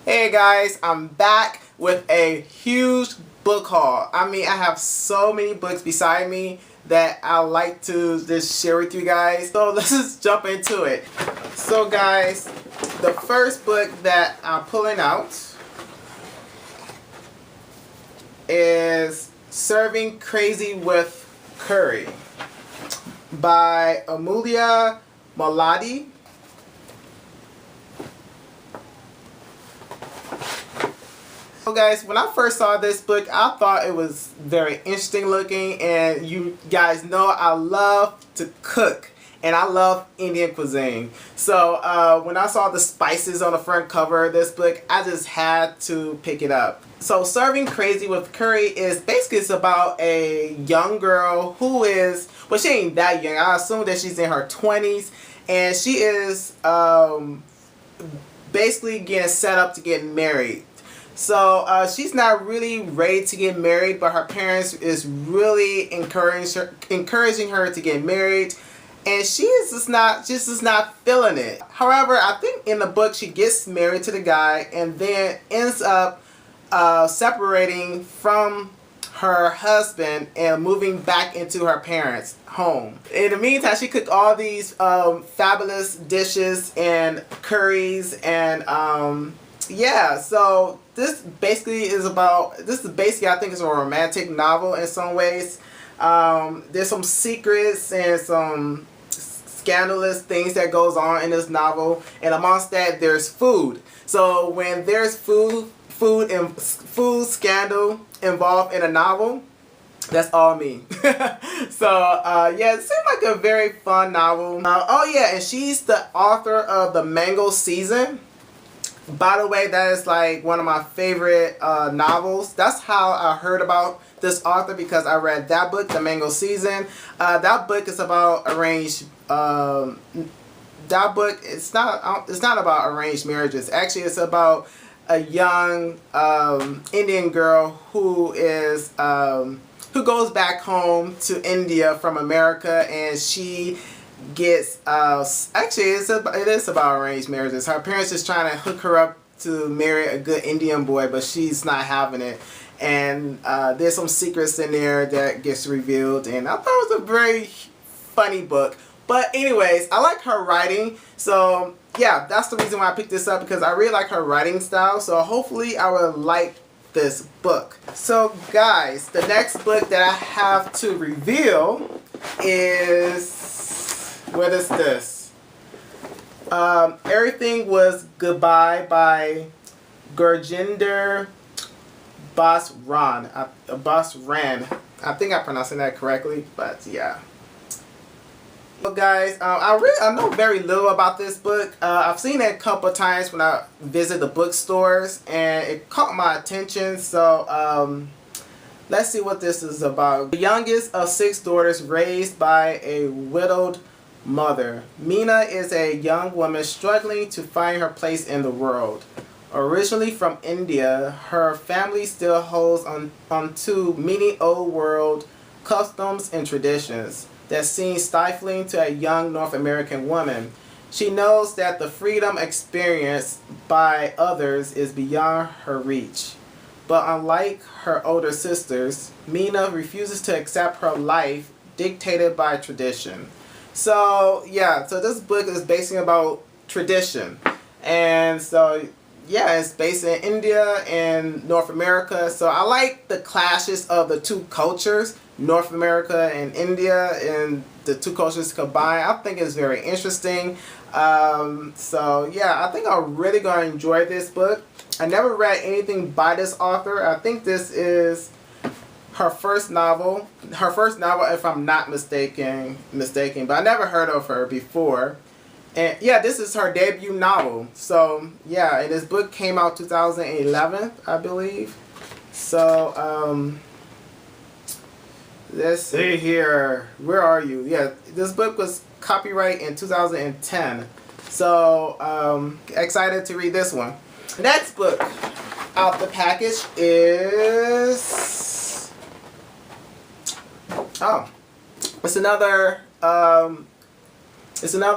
Hey guys, I'm back with a huge book haul. I mean, I have so many books beside me that I like to just share with you guys. So let's just jump into it. So guys, the first book that I'm pulling out is Serving Crazy with Curry by Amelia Maladi. So guys, when I first saw this book, I thought it was very interesting looking, and you guys know I love to cook and I love Indian cuisine. So when I saw the spices on the front cover of this book, I just had to pick it up. So Serving Crazy with Curry is basically, it's about a young girl who is, well, she ain't that young. I assume that she's in her 20s, and she is basically getting set up to get married. So she's not really ready to get married, but her parents is really encouraging her to get married, and she is just not feeling it. However, I think in the book she gets married to the guy and then ends up separating from her husband and moving back into her parents' home. In the meantime, she cooked all these fabulous dishes and curries and yeah, so this is basically I think it's a romantic novel in some ways. There's some secrets and some scandalous things that goes on in this novel, and amongst that there's food. So when there's food scandal involved in a novel, that's all me. So yeah, it seemed like a very fun novel. Oh yeah, and she's the author of The Mango Season. By the way, that is like one of my favorite novels. That's how I heard about this author, because I read that book, The Mango Season. That book is about arranged. That book, it's not about arranged marriages. Actually, it's about a young Indian girl who is who goes back home to India from America, and she gets actually it is about arranged marriages. Her parents is trying to hook her up to marry a good Indian boy, but she's not having it, and there's some secrets in there that gets revealed, and I thought it was a very funny book. But anyways, I like her writing, so yeah, that's the reason why I picked this up, because I really like her writing style. So hopefully I will like this book. So guys, the next book that I have to reveal is, what is this? Everything Was Goodbye by Gurjinder Basran. I think I'm pronouncing that correctly, but yeah. So guys, I know very little about this book. I've seen it a couple of times when I visit the bookstores, and it caught my attention. So let's see what this is about. The youngest of 6 daughters raised by a widowed mother, Meena is a young woman struggling to find her place in the world. Originally from India, her family still holds on to many old world customs and traditions that seem stifling to a young North American woman. She knows that the freedom experienced by others is beyond her reach. But unlike her older sisters, Meena refuses to accept her life dictated by tradition. So yeah, so this book is basically about tradition. And so yeah, it's based in India and North America. So I like the clashes of the two cultures, North America and India, and the two cultures combined. I think it's very interesting. So yeah, I think I'm really going to enjoy this book. I never read anything by this author. I think this is her first novel. Her first novel, if I'm not mistaken, but I never heard of her before. And yeah, this is her debut novel. So yeah, and this book came out 2011, I believe. So let's see here. Where are you? Yeah, this book was copyright in 2010. So excited to read this one. Next book out the package is it's another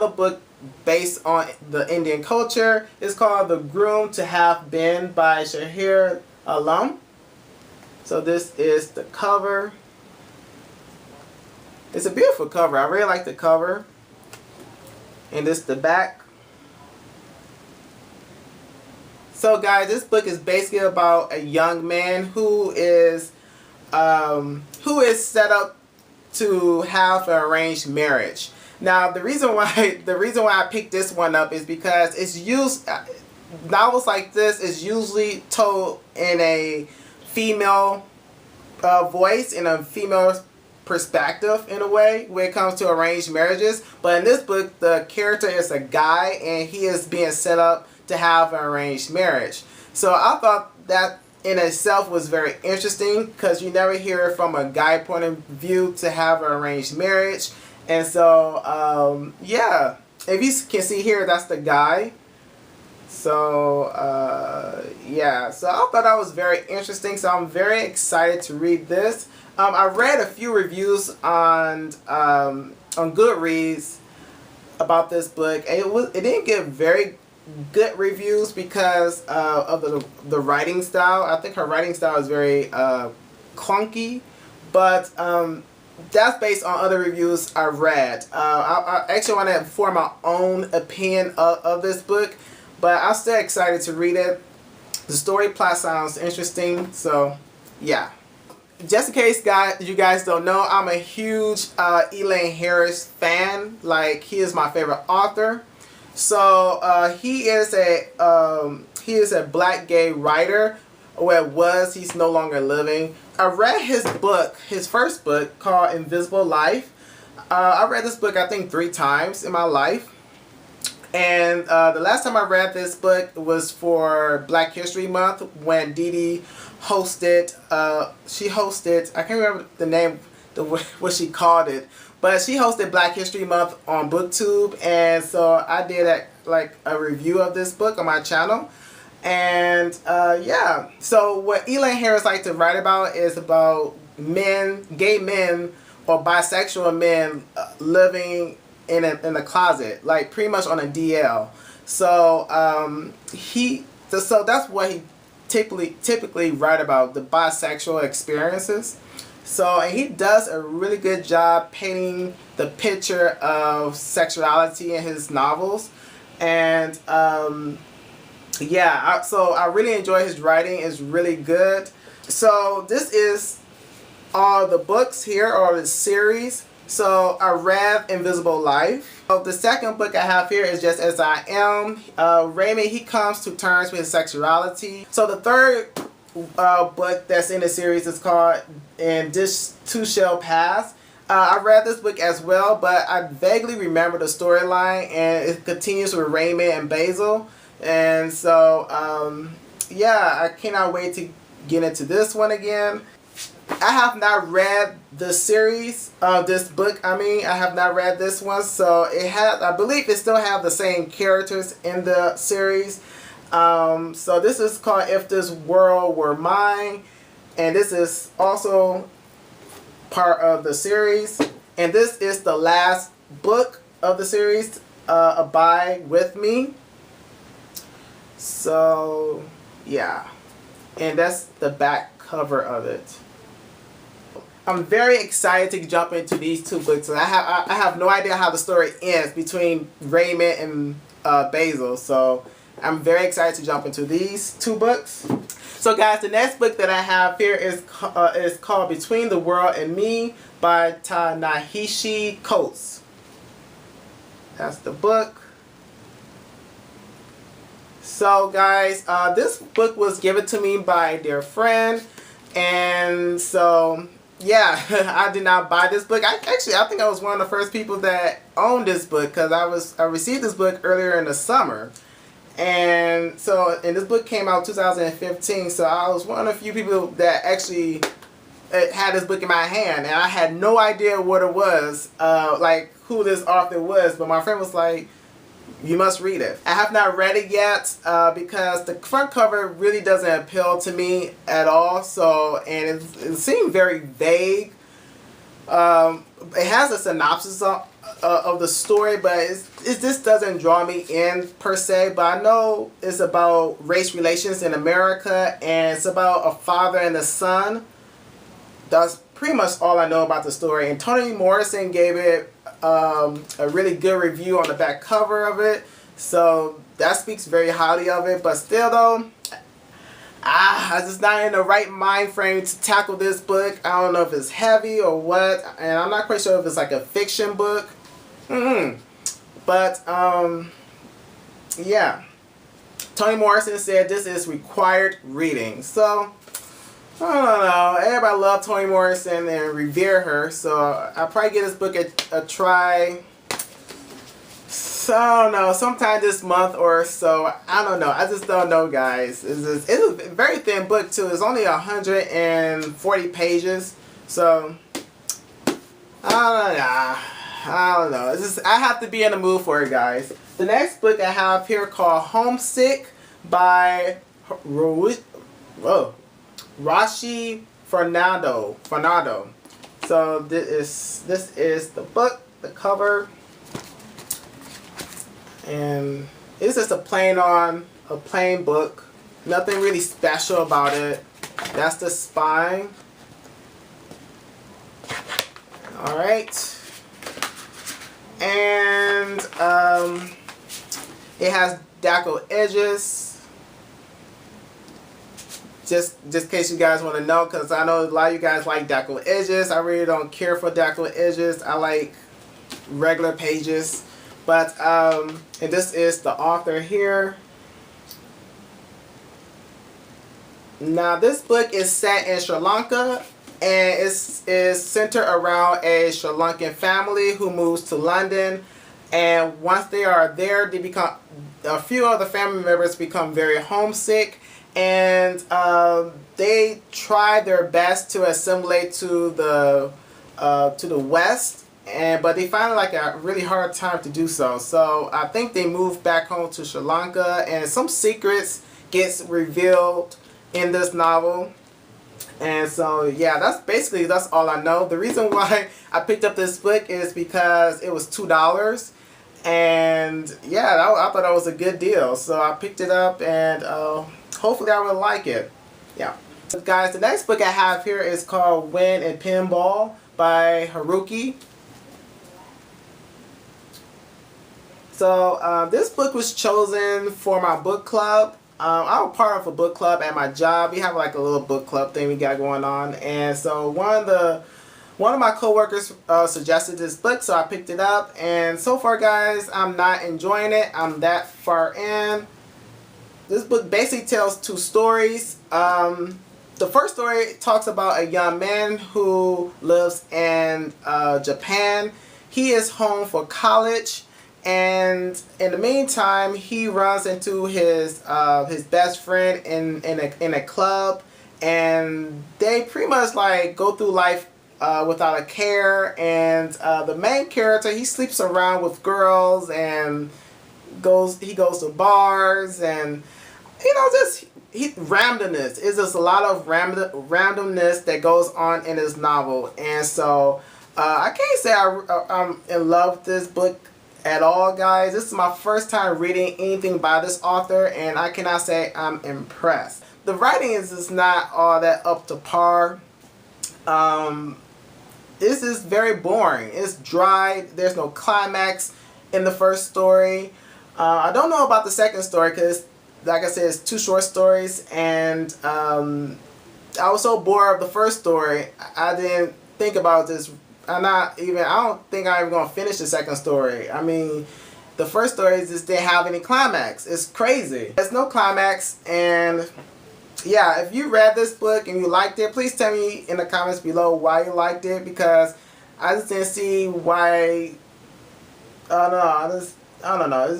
book based on the Indian culture. It's called The Groom to Have Been by Shahir Alam. So this is the cover. It's a beautiful cover. I really like the cover. And this is the back. So guys, this book is basically about a young man who is set up to have an arranged marriage. Now, the reason why I picked this one up is because novels like this is usually told in a female voice, in a female perspective, in a way, when it comes to arranged marriages. But in this book, the character is a guy and he is being set up to have an arranged marriage. So I thought that in itself was very interesting, because you never hear it from a guy point of view to have an arranged marriage. And so yeah, if you can see here, that's the guy. So yeah, so I thought that was very interesting, so I'm very excited to read this. I read a few reviews on Goodreads about this book. It didn't get very good reviews because of the writing style. I think her writing style is very clunky, but that's based on other reviews I read. I actually want to form my own opinion of this book, but I'm still excited to read it. The story plot sounds interesting, so yeah. Just in case you guys don't know, I'm a huge Ilene Harris fan. Like, he is my favorite author. So he is a black gay writer, or it was. He's no longer living. I read his first book called Invisible Life. I read this book I think 3 times in my life. And the last time I read this book was for Black History Month, when Dee Dee hosted, I can't remember the name, what she called it, but she hosted Black History Month on BookTube, and so I did a review of this book on my channel. And yeah, so what Ilene Harris likes to write about is about gay men or bisexual men living in a closet, like pretty much on a DL. So so that's what he typically write about, the bisexual experiences. So, and he does a really good job painting the picture of sexuality in his novels. And yeah, so I really enjoy his writing. It's really good. So this is all the books here, or the series. So I read Invisible Life. So the second book I have here is Just As I Am. Raymond, he comes to terms with his sexuality. So the third book that's in the series is called And This Too Shall Pass. I read this book as well, but I vaguely remember the storyline, and it continues with Raymond and Basil. And so yeah, I cannot wait to get into this one again. I have not read the series of this book. I have not read this one, so I believe it still have the same characters in the series. So this is called If This World Were Mine, and this is also part of the series. And this is the last book of the series, Abide With Me. So yeah, and that's the back cover of it. I'm very excited to jump into these 2 books. I have no idea how the story ends between Raymond and Basil. So I'm very excited to jump into these 2 books. So guys, the next book that I have here is called Between the World and Me by Ta-Nehisi Coates. That's the book. So guys, this book was given to me by a dear friend, and so yeah, I did not buy this book. I think I was one of the first people that owned this book, because I received this book earlier in the summer. And this book came out 2015, so I was one of the few people that actually had this book in my hand, and I had no idea what it was, like who this author was, but my friend was like, you must read it. I have not read it yet because the front cover really doesn't appeal to me at all. So, and it seemed very vague. It has a synopsis of the story, but it just doesn't draw me in per se. But I know it's about race relations in America, and it's about a father and a son. That's pretty much all I know about the story. And Toni Morrison gave it a really good review on the back cover of it, so that speaks very highly of it. But still though, I'm just not in the right mind frame to tackle this book. I don't know if it's heavy or what, and I'm not quite sure if it's like a fiction book. But yeah, Toni Morrison said this is required reading. So I don't know. Everybody loves Toni Morrison and revere her, so I'll probably give this book a try. So I don't know, sometime this month or so. I don't know. I just don't know, guys. It's a very thin book too. It's only 140 pages. So I don't know. It's just, I have to be in the mood for it, guys. The next book I have here called Homesick by Rashi Fernando. So this is the book, the cover, and it's just a plain book. Nothing really special about it. That's the spine. All right. And it has dactyl edges. Just in case you guys want to know, because I know a lot of you guys like dactyl edges. I really don't care for dactyl edges. I like regular pages. But and this is the author here. Now this book is set in Sri Lanka, and is centered around a Sri Lankan family who moves to London. And once they are there, they become, a few of the family members become very homesick, and they try their best to assimilate to the West, but they find like a really hard time to do so. So I think they move back home to Sri Lanka, and some secrets gets revealed in this novel. And so yeah, that's all I know. The reason why I picked up this book is because it was $2, and yeah, I thought that was a good deal, so I picked it up, and hopefully I will like it. Yeah. So guys, the next book I have here is called Win and Pinball by Haruki. So this book was chosen for my book club. I'm part of a book club at my job. We have like a little book club thing we got going on, and so one of my coworkers suggested this book, so I picked it up. And so far, guys, I'm not enjoying it. I'm that far in. This book basically tells two stories. The first story talks about a young man who lives in Japan. He is home for college. And in the meantime, he runs into his best friend in a club, and they pretty much like go through life without a care. And the main character, he sleeps around with girls, and he goes to bars, and just randomness. It's just a lot of randomness that goes on in this novel. And so I can't say I'm in love with this book at all, guys. This is my first time reading anything by this author, and I cannot say I'm impressed. The writing is just not all that up to par. This is very boring. It's dry. There's no climax in the first story. I don't know about the second story because, like I said, it's two short stories, and I was so bored of the first story, I didn't think about this. I don't think I'm even going to finish the second story. I mean, the first story just didn't have any climax. It's crazy. There's no climax, and yeah, if you read this book and you liked it, please tell me in the comments below why you liked it, because I just didn't see why. I don't know.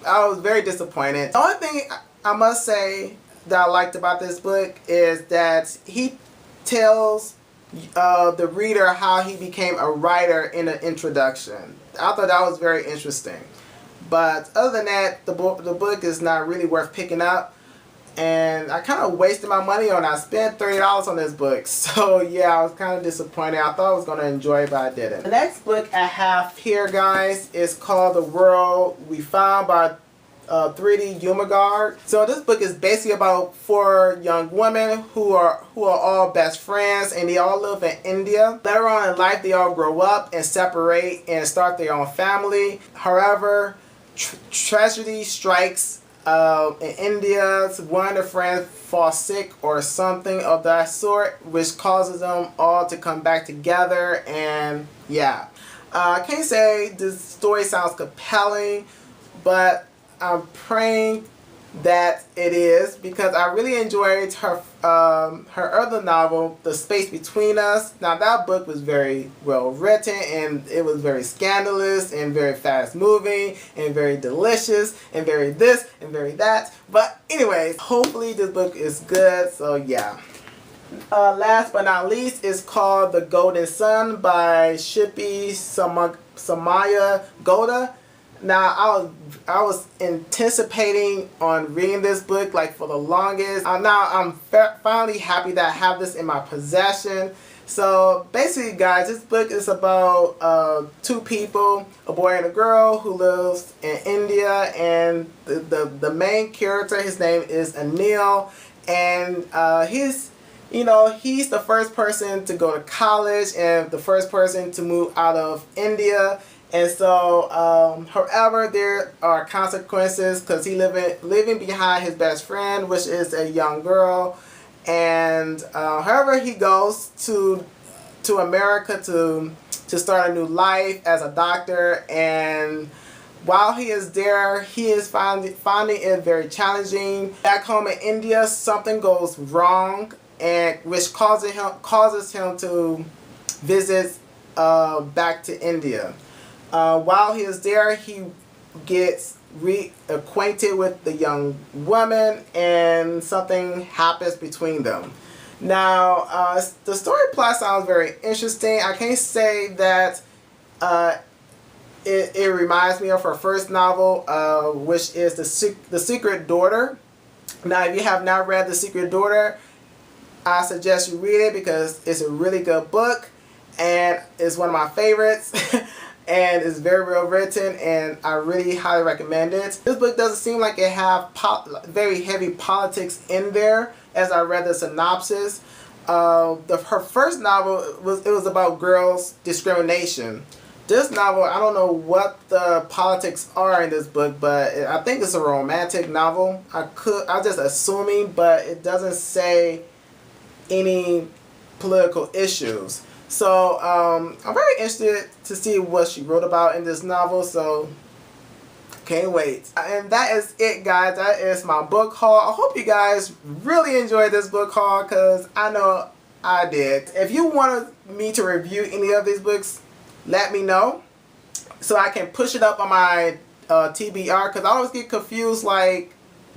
I was very disappointed. The only thing I must say that I liked about this book is that he tells the reader how he became a writer in an introduction. I thought that was very interesting. But other than that, the book is not really worth picking up. and I kind of wasted my money on it. I spent $30 on this book. So yeah, I was kind of disappointed. I thought I was going to enjoy it, but I didn't. The next book I have here, guys, is called The World We Found by 3D Humagard. So this book is basically about 4 young women who are all best friends, and they all live in India. Later on in life, they all grow up and separate and start their own family. However, tragedy strikes in India. One of their friends falls sick or something of that sort, which causes them all to come back together. And yeah, I can't say this story sounds compelling, but I'm praying that it is, because I really enjoyed her other novel, The Space Between Us. Now that book was very well written, and it was very scandalous and very fast moving and very delicious and very this and very that. But anyways, hopefully this book is good. So yeah. Last but not least is called The Golden Sun by Shippy Samaya Goda. Now, I was anticipating on reading this book like for the longest. Now I'm finally happy that I have this in my possession. So basically, guys, this book is about 2 people, a boy and a girl, who lives in India, and the main character, his name is Anil, and he's the first person to go to college and the first person to move out of India. And so, however, there are consequences because he living behind his best friend, which is a young girl. And however, he goes to America to start a new life as a doctor. And while he is there, he is finding it very challenging. Back home in India, something goes wrong, and which causes him to visit back to India. While he is there, he gets reacquainted with the young woman, and something happens between them. Now, the story plot sounds very interesting. I can't say that it reminds me of her first novel, which is The Secret Daughter. Now, if you have not read The Secret Daughter, I suggest you read it because it's a really good book, and it's one of my favorites. And it's very well written, and I really highly recommend it. This book doesn't seem like it have very heavy politics in there, as I read the synopsis. Her first novel was about girls' discrimination. This novel, I don't know what the politics are in this book, but I think it's a romantic novel. I'm just assuming, but it doesn't say any political issues. So I'm very interested to see what she wrote about in this novel, so can't wait. And that is it, guys. That is my book haul. I hope you guys really enjoyed this book haul, because I know I did. If you wanted me to review any of these books, let me know so I can push it up on my TBR, because I always get confused like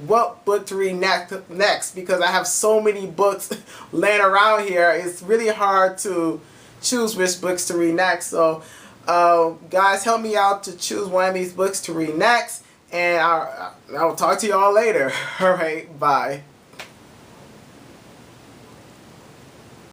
what book to read next because I have so many books laying around here. It's really hard to choose which books to read next. So guys, help me out to choose one of these books to read next, and I'll talk to you all later. Alright, bye.